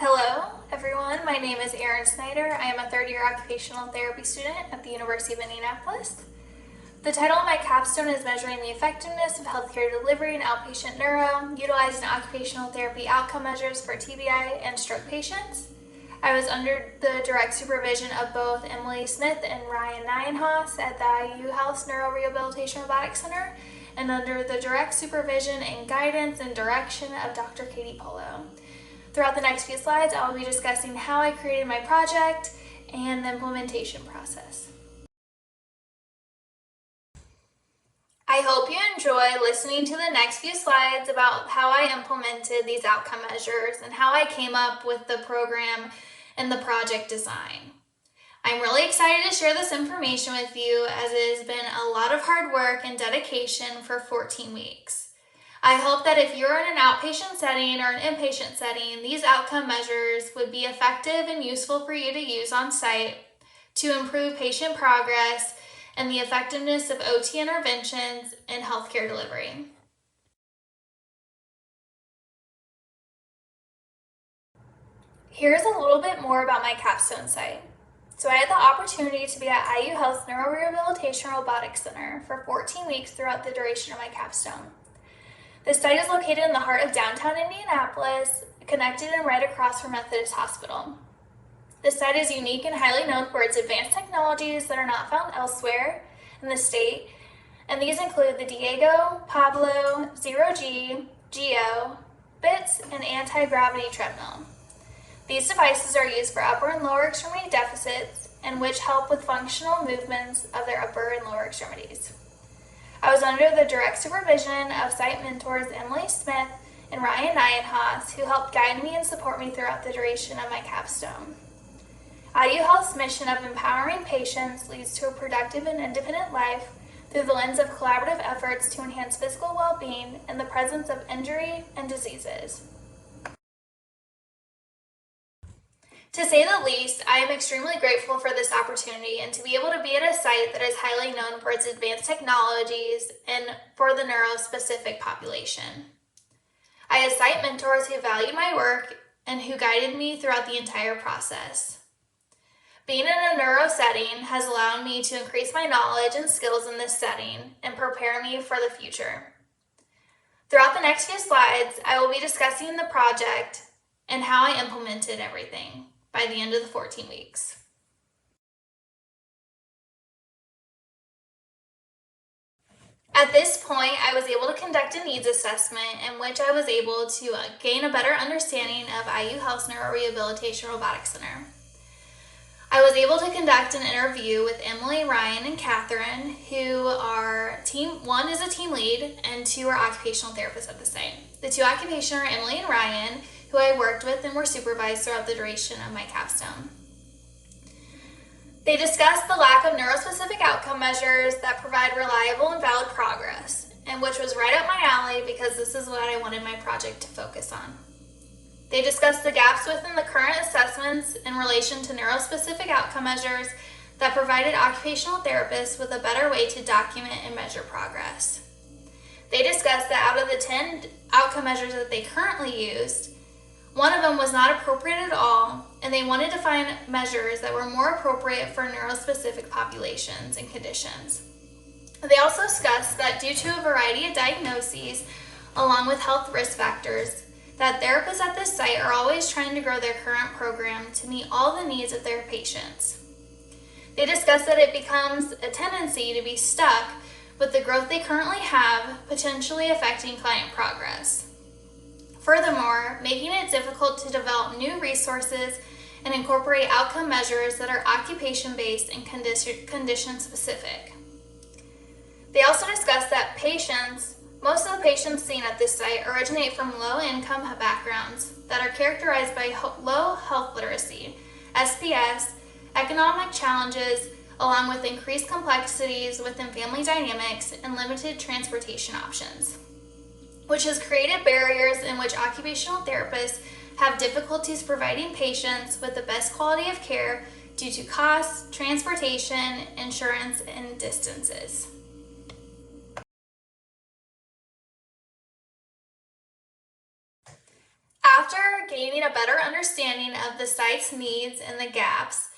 Hello, everyone. My name is Erin Snyder. I am a third-year occupational therapy student at the University of Indianapolis. The title of my capstone is Measuring the Effectiveness of Healthcare Delivery in Outpatient Neuro, Utilizing Occupational Therapy Outcome Measures for TBI and Stroke Patients. I was under the direct supervision of both Emily Smith and Ryan Nienhaus at the IU Health Neurorehabilitation Robotics Center, and under the direct supervision and guidance and direction of Dr. Katie Polo. Throughout the next few slides, I will be discussing how I created my project and the implementation process. I hope you enjoy listening to the next few slides about how I implemented these outcome measures and how I came up with the program and the project design. I'm really excited to share this information with you as it has been a lot of hard work and dedication for 14 weeks. I hope that if you're in an outpatient setting or an inpatient setting, these outcome measures would be effective and useful for you to use on site to improve patient progress and the effectiveness of OT interventions in healthcare delivery. Here's a little bit more about my capstone site. So I had the opportunity to be at IU Health Neurorehabilitation Robotics Center for 14 weeks throughout the duration of my capstone. The site is located in the heart of downtown Indianapolis, connected and right across from Methodist Hospital. The site is unique and highly known for its advanced technologies that are not found elsewhere in the state, and these include the Diego, Pablo, Zero G, Geo, BITS, and anti-gravity treadmill. These devices are used for upper and lower extremity deficits and which help with functional movements of their upper and lower extremities. I was under the direct supervision of site mentors Emily Smith and Ryan Nienhaus, who helped guide me and support me throughout the duration of my capstone. IU Health's mission of empowering patients leads to a productive and independent life through the lens of collaborative efforts to enhance physical well-being in the presence of injury and diseases. To say the least, I am extremely grateful for this opportunity and to be able to be at a site that is highly known for its advanced technologies and for the neuro-specific population. I had site mentors who valued my work and who guided me throughout the entire process. Being in a neuro setting has allowed me to increase my knowledge and skills in this setting and prepare me for the future. Throughout the next few slides, I will be discussing the project and how I implemented everything by the end of the 14 weeks. At this point, I was able to conduct a needs assessment in which I was able to gain a better understanding of IU Health's Neurorehabilitation Robotics Center. I was able to conduct an interview with Emily, Ryan, and Catherine, who are one is a team lead and two are occupational therapists at the site. The two occupational are Emily and Ryan, who I worked with and were supervised throughout the duration of my capstone. They discussed the lack of neurospecific outcome measures that provide reliable and valid progress, and which was right up my alley because this is what I wanted my project to focus on. They discussed the gaps within the current assessments in relation to neurospecific outcome measures that provided occupational therapists with a better way to document and measure progress. They discussed that out of the 10 outcome measures that they currently used, one of them was not appropriate at all, and they wanted to find measures that were more appropriate for neurospecific populations and conditions. They also discussed that due to a variety of diagnoses, along with health risk factors, that therapists at this site are always trying to grow their current program to meet all the needs of their patients. They discussed that it becomes a tendency to be stuck with the growth they currently have, potentially affecting client progress. Furthermore, making it difficult to develop new resources and incorporate outcome measures that are occupation-based and condition-specific. They also discussed that most of the patients seen at this site originate from low-income backgrounds that are characterized by low health literacy, SPS, economic challenges, along with increased complexities within family dynamics and limited transportation options, which has created barriers in which occupational therapists have difficulties providing patients with the best quality of care due to costs, transportation, insurance, and distances. After gaining a better understanding of the site's needs and the gaps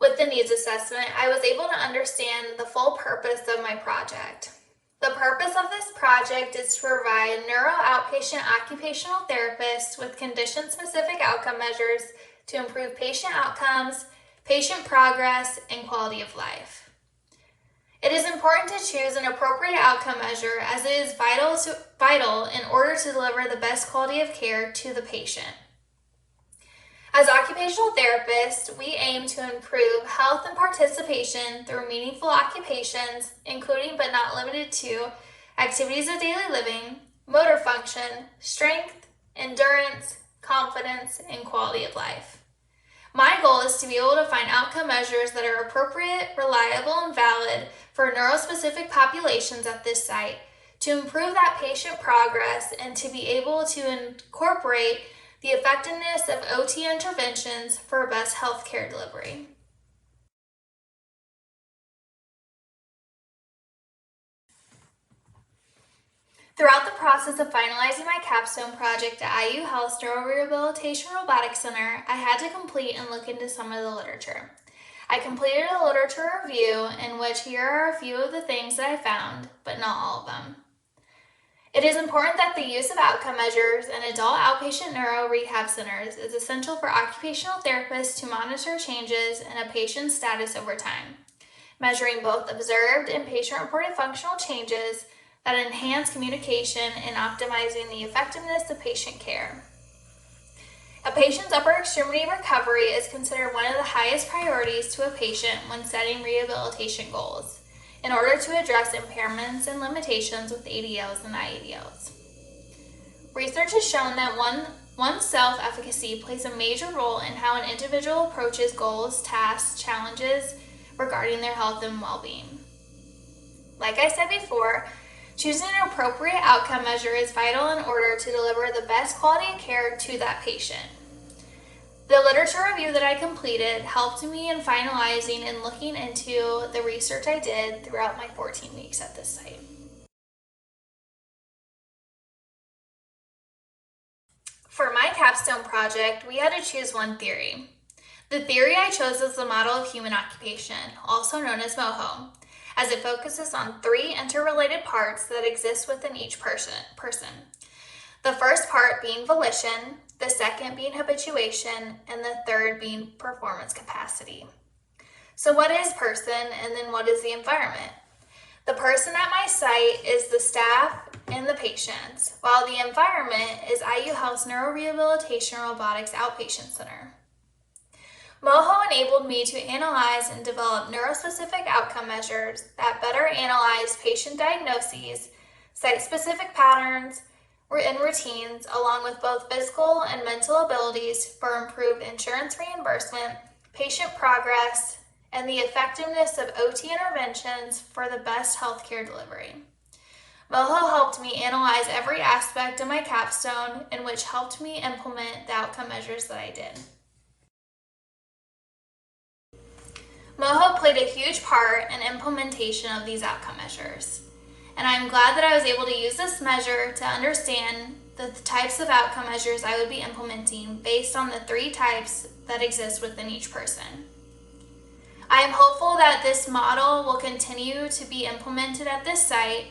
with the needs assessment, I was able to understand the full purpose of my project. The purpose of this project is to provide neuro outpatient occupational therapists with condition-specific outcome measures to improve patient outcomes, patient progress, and quality of life. It is important to choose an appropriate outcome measure as it is vital in order to deliver the best quality of care to the patient. As occupational therapists, we aim to improve health and participation through meaningful occupations, including but not limited to activities of daily living, motor function, strength, endurance, confidence, and quality of life. My goal is to be able to find outcome measures that are appropriate, reliable, and valid for neurospecific populations at this site to improve that patient progress and to be able to incorporate the effectiveness of OT interventions for best healthcare delivery. Throughout the process of finalizing my capstone project at IU Health's Neurorehabilitation Robotics Center, I had to complete and look into some of the literature. I completed a literature review in which here are a few of the things that I found, but not all of them. It is important that the use of outcome measures in adult outpatient neuro rehab centers is essential for occupational therapists to monitor changes in a patient's status over time, measuring both observed and patient-reported functional changes that enhance communication and optimizing the effectiveness of patient care. A patient's upper extremity recovery is considered one of the highest priorities to a patient when setting rehabilitation goals, in order to address impairments and limitations with ADLs and IADLs. Research has shown that one's self-efficacy plays a major role in how an individual approaches goals, tasks, challenges regarding their health and well-being. Like I said before, choosing an appropriate outcome measure is vital in order to deliver the best quality of care to that patient. The literature review that I completed helped me in finalizing and looking into the research I did throughout my 14 weeks at this site. For my capstone project, we had to choose one theory. The theory I chose is the model of human occupation, also known as MOHO, as it focuses on 3 interrelated parts that exist within each person. The first part being volition, the second being habituation, and the third being performance capacity. So what is person, and then what is the environment? The person at my site is the staff and the patients, while the environment is IU Health's Neurorehabilitation Robotics Outpatient Center. MOHO enabled me to analyze and develop neurospecific outcome measures that better analyze patient diagnoses, site-specific patterns, and routines, along with both physical and mental abilities for improved insurance reimbursement, patient progress, and the effectiveness of OT interventions for the best healthcare delivery. MOHO helped me analyze every aspect of my capstone, and which helped me implement the outcome measures that I did. MOHO played a huge part in implementation of these outcome measures, and I'm glad that I was able to use this measure to understand the types of outcome measures I would be implementing based on the 3 types that exist within each person. I am hopeful that this model will continue to be implemented at this site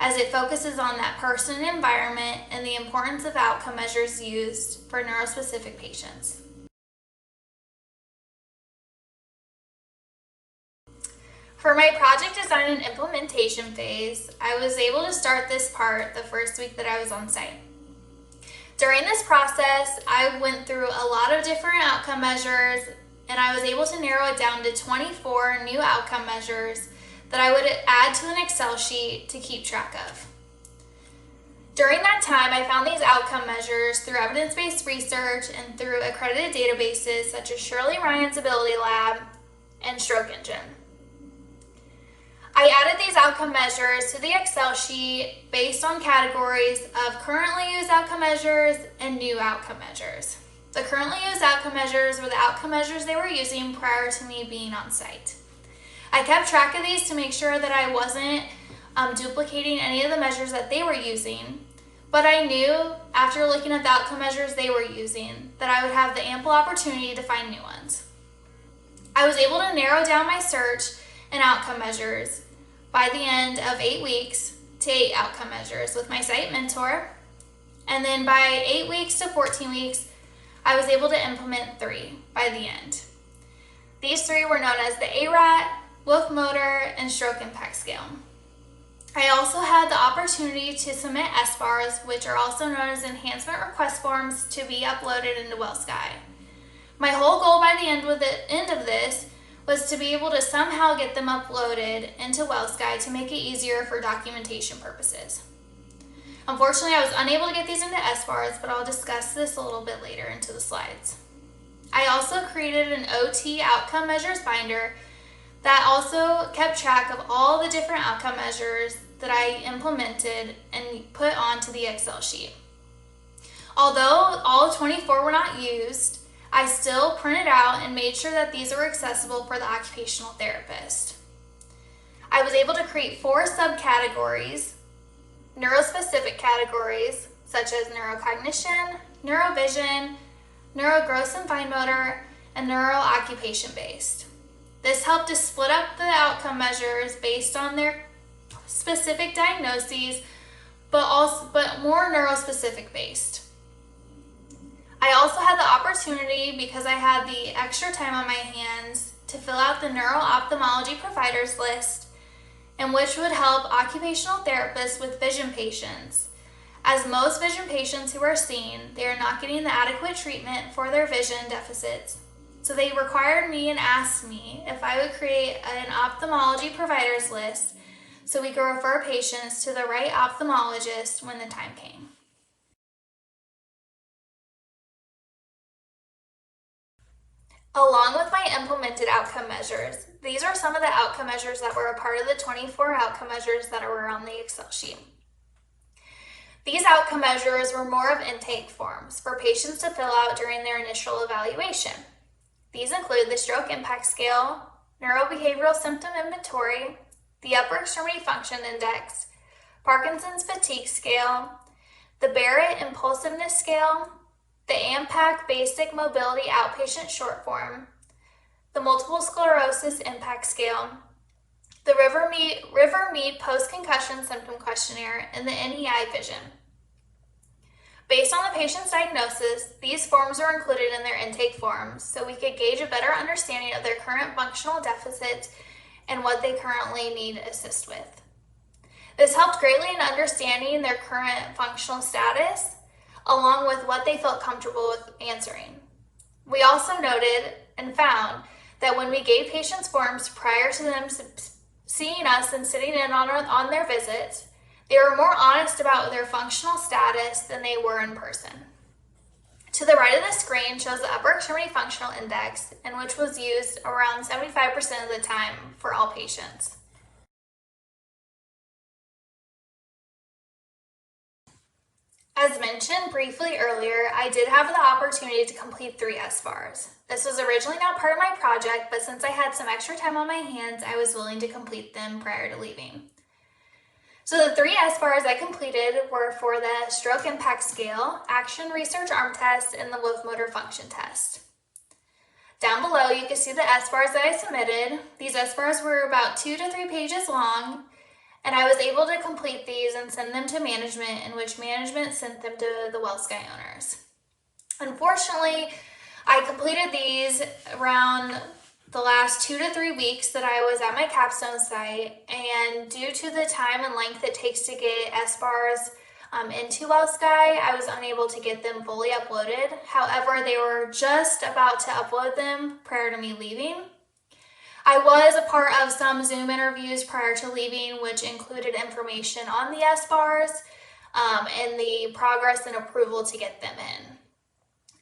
as it focuses on that person and environment and the importance of outcome measures used for neurospecific patients. For my project design and implementation phase, I was able to start this part the first week that I was on site. During this process, I went through a lot of different outcome measures, and I was able to narrow it down to 24 new outcome measures that I would add to an Excel sheet to keep track of. During that time, I found these outcome measures through evidence-based research and through accredited databases such as Shirley Ryan's Ability Lab and Stroke Engine. I added these outcome measures to the Excel sheet based on categories of currently used outcome measures and new outcome measures. The currently used outcome measures were the outcome measures they were using prior to me being on site. I kept track of these to make sure that I wasn't duplicating any of the measures that they were using, But I knew after looking at the outcome measures they were using that I would have the ample opportunity to find new ones. I was able to narrow down my search and outcome measures by the end of 8 weeks to 8 outcome measures with my site mentor. And then by 8 weeks to 14 weeks, I was able to implement 3 by the end. These 3 were known as the ARAT, Wolf Motor, and Stroke Impact Scale. I also had the opportunity to submit SBARs, which are also known as enhancement request forms, to be uploaded into WellSky. My whole goal by the end of this was to be able to somehow get them uploaded into WellSky to make it easier for documentation purposes. Unfortunately, I was unable to get these into SBARs, but I'll discuss this a little bit later into the slides. I also created an OT outcome measures binder that also kept track of all the different outcome measures that I implemented and put onto the Excel sheet. Although all 24 were not used, I still printed out and made sure that these were accessible for the occupational therapist. I was able to create 4 subcategories, neurospecific categories such as neurocognition, neurovision, neurogross and fine motor, and neurooccupation based. This helped to split up the outcome measures based on their specific diagnoses, but more neurospecific based. I also had the opportunity, because I had the extra time on my hands, to fill out the neuro-ophthalmology providers list, and which would help occupational therapists with vision patients. As most vision patients who are seen, they are not getting the adequate treatment for their vision deficits. So they required me and asked me if I would create an ophthalmology providers list so we could refer patients to the right ophthalmologist when the time came. Along with my implemented outcome measures, these are some of the outcome measures that were a part of the 24 outcome measures that were on the Excel sheet. These outcome measures were more of intake forms for patients to fill out during their initial evaluation. These include the Stroke Impact Scale, Neurobehavioral Symptom Inventory, the Upper Extremity Function Index, Parkinson's Fatigue Scale, the Barrett Impulsiveness Scale, the AMPAC Basic Mobility Outpatient Short Form, the Multiple Sclerosis Impact Scale, the River-Mead Post-Concussion Symptom Questionnaire, and the NEI Vision. Based on the patient's diagnosis, these forms were included in their intake forms so we could gauge a better understanding of their current functional deficits and what they currently need assist with. This helped greatly in understanding their current functional status, along with what they felt comfortable with answering. We also noted and found that when we gave patients forms prior to them seeing us and sitting in on their visits, they were more honest about their functional status than they were in person. To the right of the screen shows the Upper Extremity Functional Index, and which was used around 75% of the time for all patients. As mentioned briefly earlier, I did have the opportunity to complete 3 SBARs. This was originally not part of my project, but since I had some extra time on my hands, I was willing to complete them prior to leaving. So the 3 SBARs I completed were for the Stroke Impact Scale, Action Research Arm Test, and the Wolf Motor Function Test. Down below, you can see the SBARs that I submitted. These SBARs were about 2 to 3 pages long, and I was able to complete these and send them to management, in which management sent them to the WellSky owners. Unfortunately, I completed these around the last 2 to 3 weeks that I was at my capstone site, and due to the time and length it takes to get SBARs into WellSky, I was unable to get them fully uploaded. However, they were just about to upload them prior to me leaving. I was a part of some Zoom interviews prior to leaving, which included information on the SBARs and the progress and approval to get them in.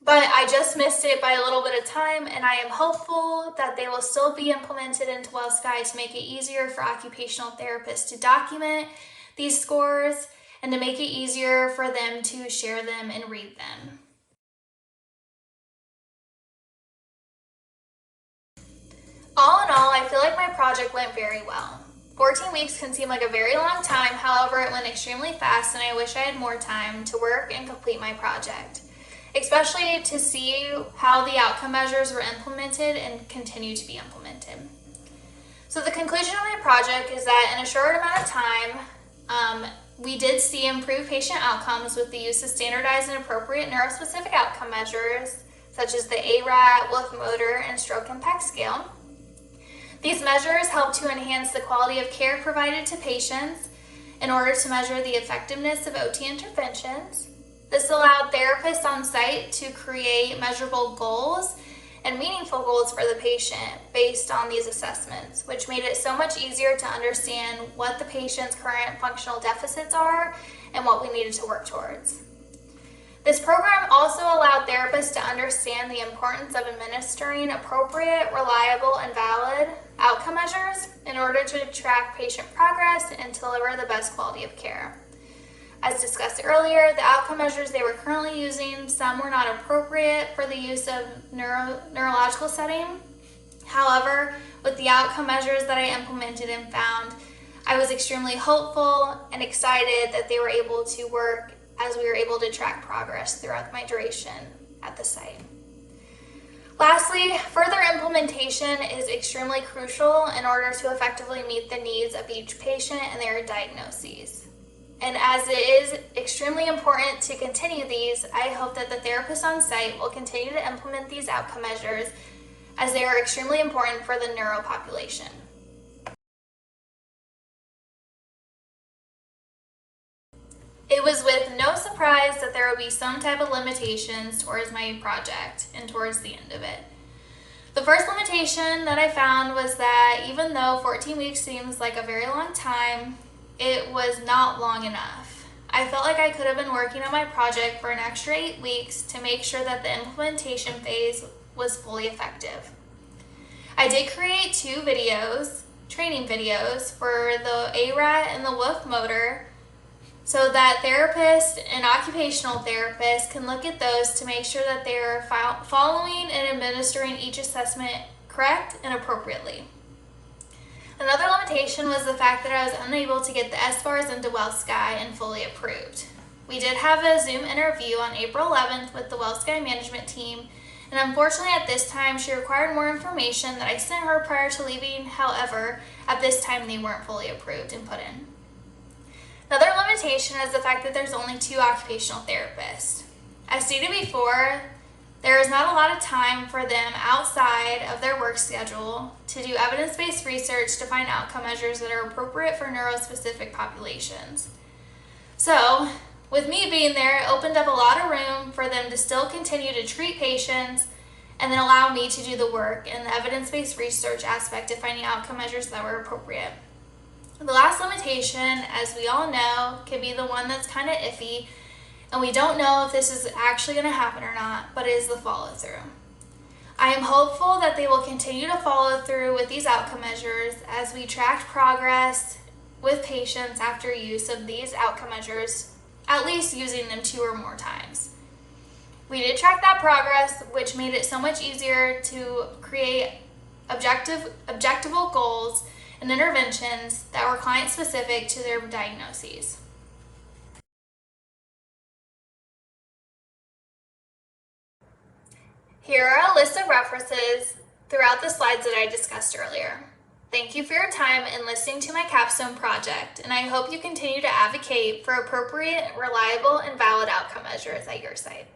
But I just missed it by a little bit of time, and I am hopeful that they will still be implemented into WellSky to make it easier for occupational therapists to document these scores and to make it easier for them to share them and read them. All in all, I feel like my project went very well. 14 weeks can seem like a very long time, however, it went extremely fast and I wish I had more time to work and complete my project, especially to see how the outcome measures were implemented and continue to be implemented. So the conclusion of my project is that in a short amount of time, we did see improved patient outcomes with the use of standardized and appropriate neurospecific outcome measures, such as the ARAT, Wolf Motor, and Stroke Impact Scale. These measures help to enhance the quality of care provided to patients in order to measure the effectiveness of OT interventions. This allowed therapists on site to create measurable goals and meaningful goals for the patient based on these assessments, which made it so much easier to understand what the patient's current functional deficits are and what we needed to work towards. This program also allowed therapists to understand the importance of administering appropriate, reliable, and valid outcome measures in order to track patient progress and deliver the best quality of care. As discussed earlier, the outcome measures they were currently using, some were not appropriate for the use of neurological setting. However, with the outcome measures that I implemented and found, I was extremely hopeful and excited that they were able to work as we were able to track progress throughout my duration at the site. Lastly, further implementation is extremely crucial in order to effectively meet the needs of each patient and their diagnoses. And as it is extremely important to continue these, I hope that the therapists on site will continue to implement these outcome measures as they are extremely important for the neuro population. It was with no surprise that there would be some type of limitations towards my project and towards the end of it. The first limitation that I found was that even though 14 weeks seems like a very long time, it was not long enough. I felt like I could have been working on my project for an extra 8 weeks to make sure that the implementation phase was fully effective. I did create 2 videos, training videos for the ARAT and the Wolf Motor, so that therapists and occupational therapists can look at those to make sure that they're following and administering each assessment correct and appropriately. Another limitation was the fact that I was unable to get the SBARs into WellSky and fully approved. We did have a Zoom interview on April 11th with the WellSky management team, and unfortunately at this time she required more information that I sent her prior to leaving. However, at this time they weren't fully approved and put in. Another limitation is the fact that there's only 2 occupational therapists. As stated before, there is not a lot of time for them outside of their work schedule to do evidence-based research to find outcome measures that are appropriate for neurospecific populations. So, with me being there, it opened up a lot of room for them to still continue to treat patients and then allow me to do the work and the evidence-based research aspect of finding outcome measures that were appropriate. The last limitation, as we all know, can be the one that's kind of iffy, and we don't know if this is actually going to happen or not, but it is the follow-through. I am hopeful that they will continue to follow through with these outcome measures as we track progress with patients after use of these outcome measures, at least using them 2 or more times. We did track that progress, which made it so much easier to create objectable goals and interventions that were client-specific to their diagnoses. Here are a list of references throughout the slides that I discussed earlier. Thank you for your time in listening to my capstone project, and I hope you continue to advocate for appropriate, reliable, and valid outcome measures at your site.